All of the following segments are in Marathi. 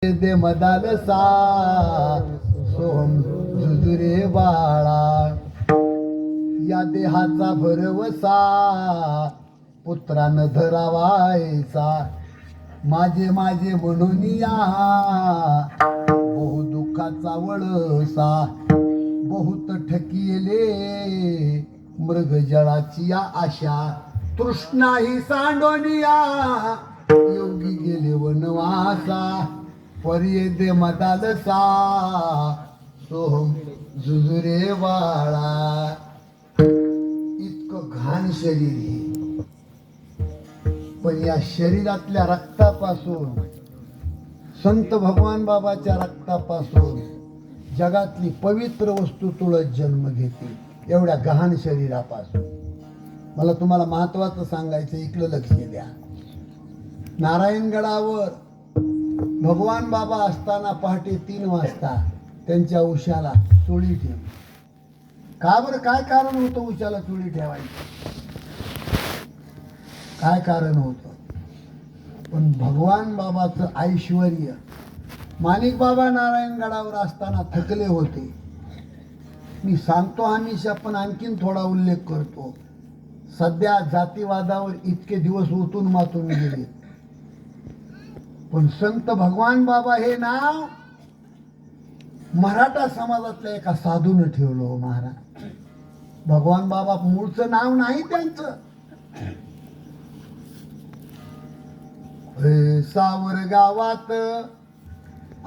दे मदालसा सोहम जुजुरे बाळा, या देहाचा भरवसा पुत्रानं धरावायचा. माझे माझे म्हणून या बहु दुःखाचा वळसा, बहुत ठकिले मृगजळाची या आशा. तृष्णा ही सांडोनिया योगी गेले वनवासा. पर्ये दे मदालसा सोहम जुजुरे बाळा. इतकं घाण शरीर आहे, पण या शरीरातल्या रक्तापासून, संत भगवान बाबाच्या रक्तापासून जगातली पवित्र वस्तू तुळस जन्म घेते. एवढ्या गहाण शरीरापासून. मला तुम्हाला महत्वाचं सांगायचं, इकडं लक्ष द्या. नारायणगडावर भगवान बाबा असताना पहाटे 3 वाजता त्यांच्या उशाला चोळी ठेवली. का बरं? काय कारण होतं उशाला चोळी ठेवायची? काय कारण होतं? पण भगवान बाबाचं ऐश्वर्य. माणिक बाबा नारायणगडावर असताना थकले होते. मी सांगतो हमेशा, पण आणखीन थोडा उल्लेख करतो. सध्या जातीवादावर इतके दिवस उतून मातून गेले, पण संत भगवान बाबा हे नाव मराठा समाजातल्या एका साधून ठेवलं. हो महाराज, भगवान बाबा मूळचं नाव नाही त्यांचं. सावर गावात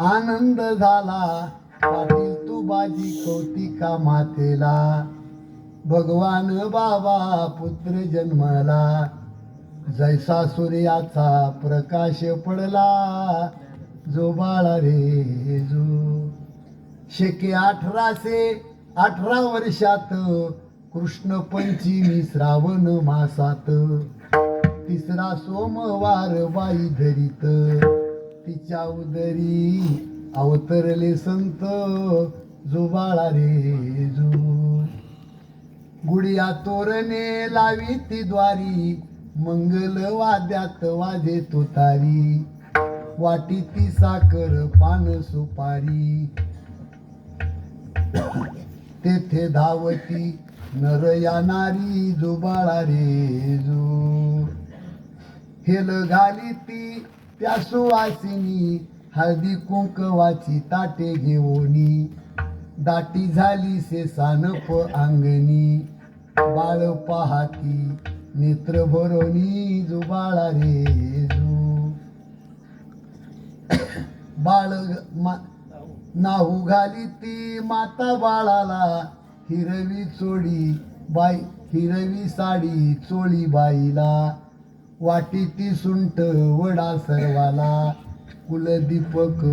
आनंद झाला, पाटील तू बाजी कौतिका मातेला. भगवान बाबा पुत्र जन्मला, जैसा सूर्याचा प्रकाश पडला. जो बाळा रे जो शेके 1818 वर्षात, कृष्ण पंचमी श्रावण मासात. तिसरा सोमवार बाई धरीत, तिच्या उदरी अवतरले संत. जो बाळा रे जो गुडिया तोरणे लावी ती द्वारी, मंगल वाद्यात वाजे तुतारी. वाटी ती साखर पान सुपारी, तेथे धावती नर या नारी. जो बाळा रे जो हेल घाली ती त्या सुवासिनी, हळदी कुंकवाची ताटे घेऊनी. दाटी झाली से सानप अंगणी, बाळ पाहती नेत्र भरोनी. जो बाळा रे जो बाळ नाहू घाली ती माता बाळाला. हिरवी चोळी बाई, हिरवी साडी चोळी बाईला. वाटी ती सुंट वडा सर्वाला, कुलदीपक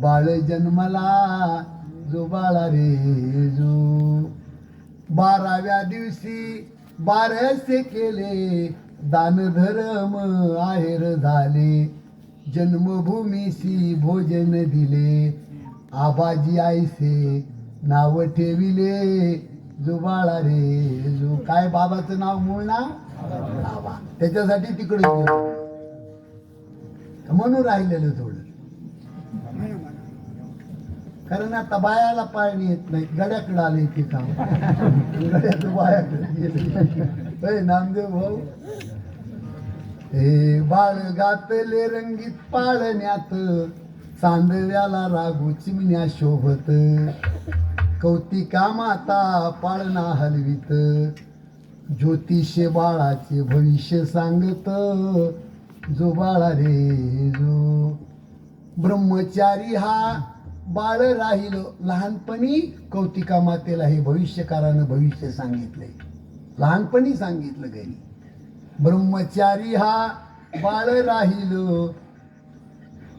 बाळ जन्मला. जो बाळा रे जो 12व्या दिवशी 12से केले, दान धर्म आहेर झाले. जन्मभूमीशी भोजन दिले, आबाजी आईसे नाव ठेविले. जो बाळा रे जो काय बाबाचं नाव मूळ नाव बाबा, त्याच्यासाठी तिकडे गेलो म्हणून राहिलेलं थोडं. कारण आता बायाला पाळणी येत नाही, गड्याकडे आले ते काम. गड्याचं बायाकडे गेले. नामदेव भाऊ, हे बाळ गातले रंगीत पाळण्यात, चांदव्याला रागू चिमण्या शोभत. कौतिका माता पाळणा हलवीत, ज्योतिष बाळाचे भविष्य सांगत. जो बाळा रे जो ब्रह्मचारी हा बाळ राहिल. लहानपणी कौतिका मातेला हे भविष्यकारानं भविष्य सांगितलंय, लहानपणी सांगितलं घरी. ब्रह्मचारी हा बाळ राहिल,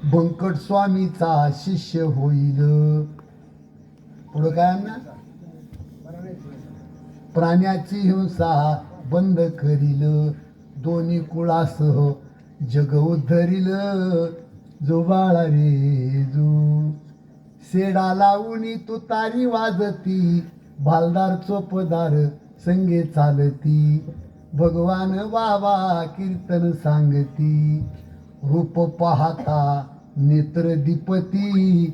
बंकट स्वामीचा शिष्य होईल. पुढं काय ना, प्राण्याची हिंसा बंद करील, दोन्ही कुळासह जग उद्धरील. जो बाळा रे जो सेडा लावून तुतारी वाजती, भालदार चोपदार संगे चालती. भगवान बाबा कीर्तन सांगती, रूप पाहता नेत्र दीपती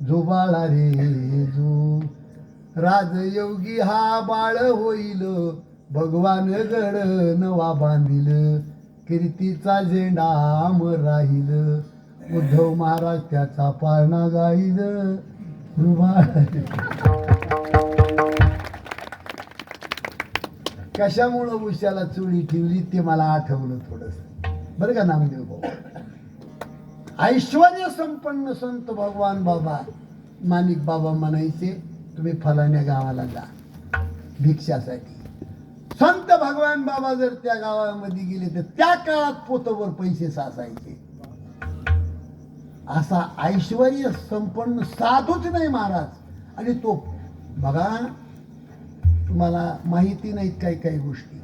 जो बाळा रे जो, राजयोगी हा बाळ होईल, भगवान गड नवा बांधील, कीर्तीचा झेंडा अमर राहील, उद्धव महाराज त्याचा पाळणा गाईल. कशामुळं उशाला चुळी ठेवली ते मला आठवलं थोडस, बरं का नामदेव भाऊ. ऐश्वर्य संपन्न संत भगवान बाबा माणिक बाबा म्हणायचे, तुम्ही फलाण्या गावाला जा भिक्षासाठी. संत भगवान बाबा जर त्या गावामध्ये गेले तर त्या काळात पोतवर पैसे साचायचे. असा ऐश्वर्य संपन्न साधूच नाही महाराज. आणि तो बघा, तुम्हाला माहिती नाहीत काही काही गोष्टी,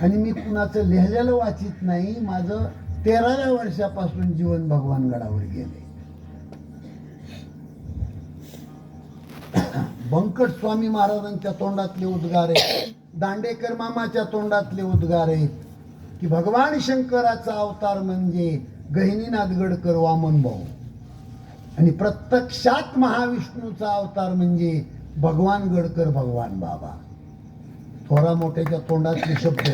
आणि मी कुणाचं लिहिलेलं वाचित नाही. माझं 13व्या वर्षापासून जीवन भगवान गडावर गेले. बंकट स्वामी महाराजांच्या तोंडातले उद्गार आहेत, दांडेकर मामाच्या तोंडातले उद्गार आहेत की भगवान शंकराचा अवतार म्हणजे गहिनीनाथ गडकर वामन भाऊ, आणि प्रत्यक्षात महाविष्णूचा अवतार म्हणजे भगवान गडकर भगवान बाबा. थोरा मोठ्याच्या तोंडातले शब्द.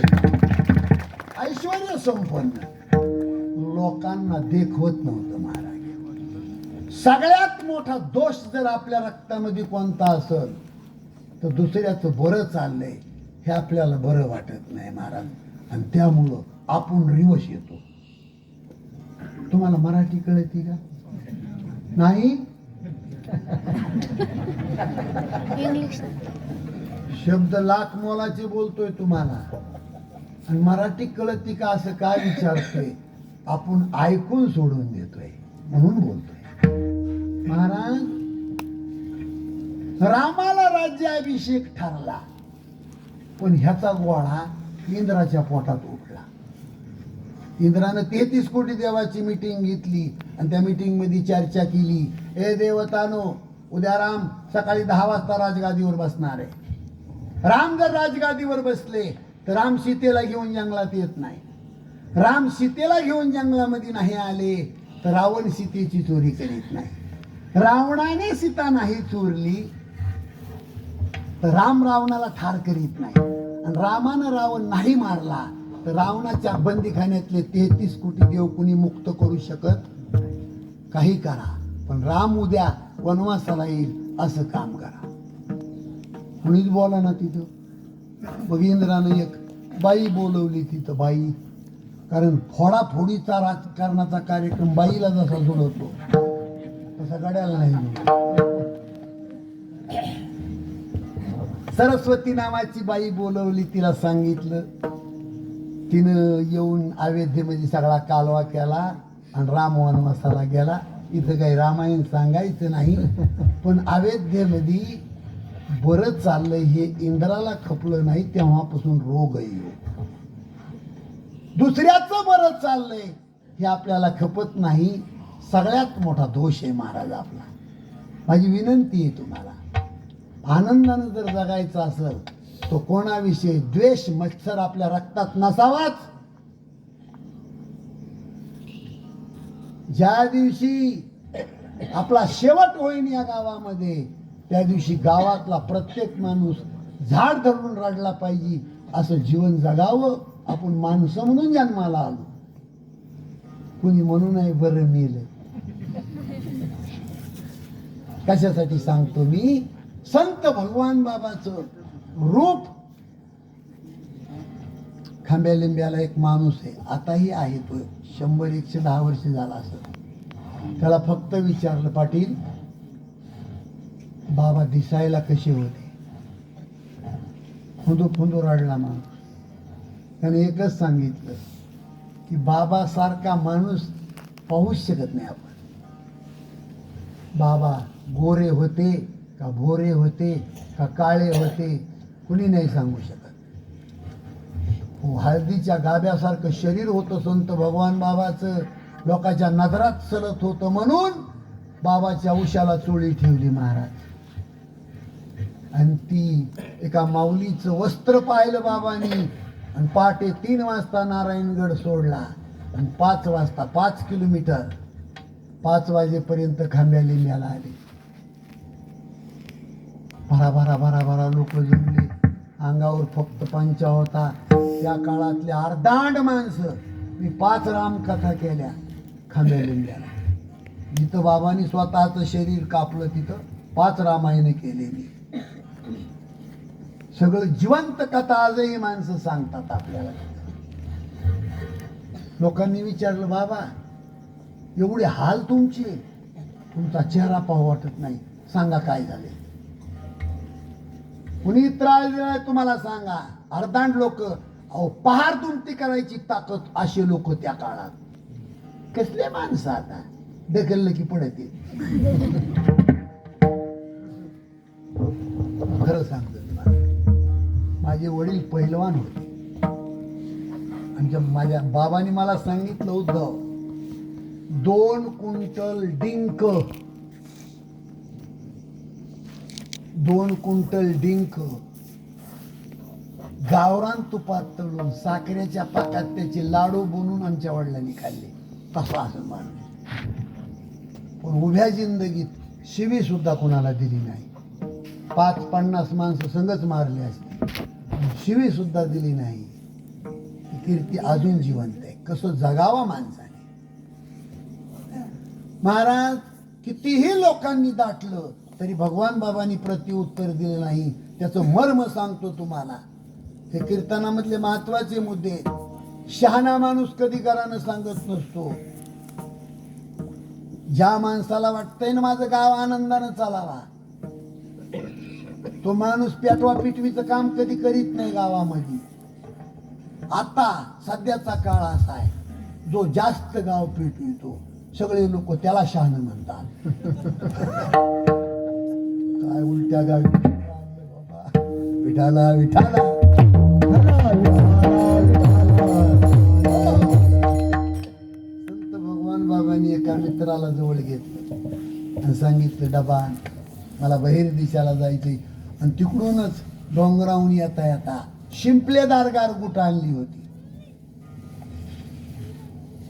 ऐश्वर्य संपन्न, लोकांना देखवत नव्हतं महाराज. सगळ्यात मोठा दोष जर आपल्या रक्तामध्ये कोणता असेल तर दुसऱ्याचं बरं चाललंय हे आपल्याला बरं वाटत नाही महाराज, आणि त्यामुळं आपण रिवश येतो. तुम्हाला मराठी कळते का नाही? शब्द लाख मोलाचे बोलतोय तुम्हाला, आणि मराठी कळती का असं काय विचारतोय? आपण ऐकून सोडून देतोय म्हणून बोलतोय. महाराज, रामाला राज्याभिषेक ठरला, पण ह्याचा गोळा इंद्राच्या पोटात उठला. इंद्रानं 33 कोटी देवाची मीटिंग घेतली आणि त्या मीटिंग मध्ये चर्चा केली, ए देवतानो, उद्या राम सकाळी 10 वाजता राजगादीवर बसणार आहे. राम जर राजगादीवर बसले तर राम सीतेला घेऊन जंगलात येत नाही. राम सीतेला घेऊन जंगलामध्ये नाही आले तर रावण सीतेची चोरी करीत नाही. रावणाने सीता नाही चोरली तर राम रावणाला ठार करीत नाही. आणि रामानं रावण नाही मारला तर रावणाच्या बंदीखान्यातले 33 कोटी देव कुणी मुक्त करू शकत? काही करा, पण राम उद्या वनवासाला येईल असं काम करा. कुणीच बोला ना तिथं. मग इंद्रानं एक बाई बोलवली तिथं, बाई. कारण फोडाफोडीचा राजकारणाचा कार्यक्रम बाईला जसा जुळवतो तसा गड्याला नाही जुळत. सरस्वती नावाची बाई बोलवली, तिला सांगितलं. तिनं येऊन अयोध्येमध्ये सगळा कालवा केला आणि राम वनवासाला गेला. इथं काही रामायण सांगायचं नाही, पण अयोध्येमध्ये बरं चाललंय हे इंद्राला खपलं नाही, तेव्हापासून रोग येईल. दुसऱ्याचं बरं चाललंय हे आपल्याला खपत नाही, सगळ्यात मोठा दोष आहे महाराज आपला. माझी विनंती आहे तुम्हाला, आनंदानं जर जगायचं असेल तो कोणाविषयी द्वेष मत्सर आपल्या रक्तात नसावाच. ज्या दिवशी आपला शेवट होईन या गावामध्ये त्या दिवशी गावातला प्रत्येक माणूस झाड धरून रडला पाहिजे असं जीवन जगावं. आपण माणसं म्हणून जन्माला आलो, कुणी म्हणू नाही बरं मेलं. कशासाठी सांगतो मी? संत भगवान बाबाचं रूप. खांब्या लिंब्याला एक माणूस आहे, आताही आहे, तो 100-110 वर्ष झाला असं. त्याला फक्त विचारलं, पाटील बाबा दिसायला कसे होते? फुंदू फुंदू रडला माणूस. त्याने एकच सांगितलं की बाबा सारखा माणूस पाहूच शकत नाही आपण. बाबा गोरे होते का भोरे होते का काळे होते कुणी नाही सांगू शकत. हळदीच्या गाभ्यासारखं शरीर होतं संत भगवान बाबाचं, लोकांच्या नजरात चलत होतं म्हणून बाबाच्या उशाला चोळी ठेवली महाराज. आणि ती एका माऊलीचं वस्त्र पाहिलं बाबांनी, आणि पहाटे 3 वाजता नारायणगड सोडला, आणि 5 वाजता 5 किलोमीटर 5 वाजेपर्यंत खांब्या लिंब्याला आले. भरा भरा भरा भरा लोक जमले. अंगावर फक्त पंचा होता. त्या काळातले अर्धांड माणसं. मी 5 रामकथा केल्या खांब्या लिंब्याला. जिथं बाबांनी स्वतःचं शरीर कापलं तिथं 5 रामायण केले मी. सगळं जिवंत कथा आजही माणसं सांगतात आपल्याला. लोकांनी विचारलं, बाबा एवढे हाल तुमचे, तुमचा चेहरा पाहू वाटत नाही, सांगा काय झाले. कुणी त्रास दिलाय तुम्हाला सांगा. अर्धांड लोक, अहो पहार दुमती करायची ताकद असे लोक त्या काळात. कसले माणसं आता ढकललं की पडते. खरं सांगतो तुम्हाला, माझे वडील पहिलवान होते. आणि माझ्या बाबांनी मला सांगितलं होतं, 2 क्विंटल डिंक, 2 क्विंटल डिंक गावरान तुपात तळून साखरेच्या पाकात त्याचे लाडू बनवून आमच्या वडिलांनी खाल्ले. तसा असं माणूस. पण उभ्या जिंदगीत शिवी सुद्धा कोणाला दिली नाही. 50 माणसं संगच मारली असते, शिवी सुद्धा दिली नाही. ती कीर्ती अजून जिवंत आहे. कसं जगावा माणसाने. महाराज कितीही लोकांनी दाटलं तरी भगवान बाबांनी प्रत्युत्तर दिलं नाही. त्याचं मर्म सांगतो तुम्हाला. हे कीर्तनामधले महत्वाचे मुद्दे. शहाणा माणूस कधी करानं सांगत नसतो. ज्या माणसाला वाटतंय ना माझं गाव आनंदानं चालावा, तो माणूस पेटवा पिटवीचं काम कधी करीत नाही गावामध्ये. आता सध्याचा काळ असा आहे, जो जास्त गाव पेटवितो सगळे लोक त्याला शहाणं म्हणतात. काय उलट्या गावी बाबा. विठाला विठाला. संत भगवान बाबांनी एका मित्राला जवळ घेतलं आणि सांगितलं, डबा मला बहिर दिशाला जायचंय. आणि तिकडूनच डोंगरावून येता येता शिंपलेदार गारगुट आणली होती.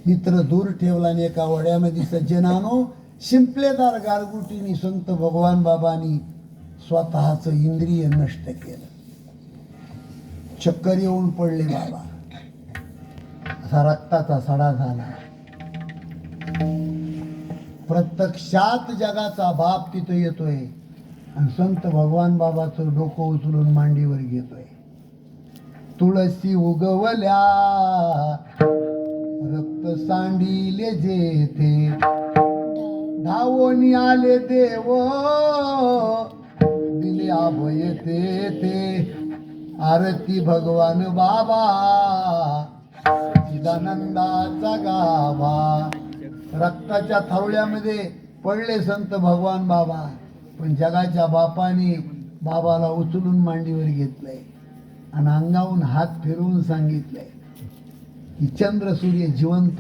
मित्र दूर ठेवला आणि एका वड्यामध्ये सज्जनानो शिंपलेदार गारगुटीने संत भगवान बाबांनी स्वतःच इंद्रिय नष्ट केलं. चक्कर येऊन पडले बाबा. असा रक्ताचा सडा झाला. प्रत्यक्षात जगाचा बाप तिथं येतोय आणि संत भगवान बाबाचं डोकं उचलून मांडीवर घेतोय. तुळशी उगवल्या रक्त सांडिले जेथे, धावोनी आले देव दिले अभय तेथे. आरती भगवान बाबा चिदानंदाचा गाभा. रक्ताच्या थावल्यामध्ये पडले संत भगवान बाबा, पण जगाच्या बापाने बाबाला उचलून मांडीवर घेतलंय आणि अंगावून हात फिरवून सांगितलंय की चंद्र सूर्य जिवंत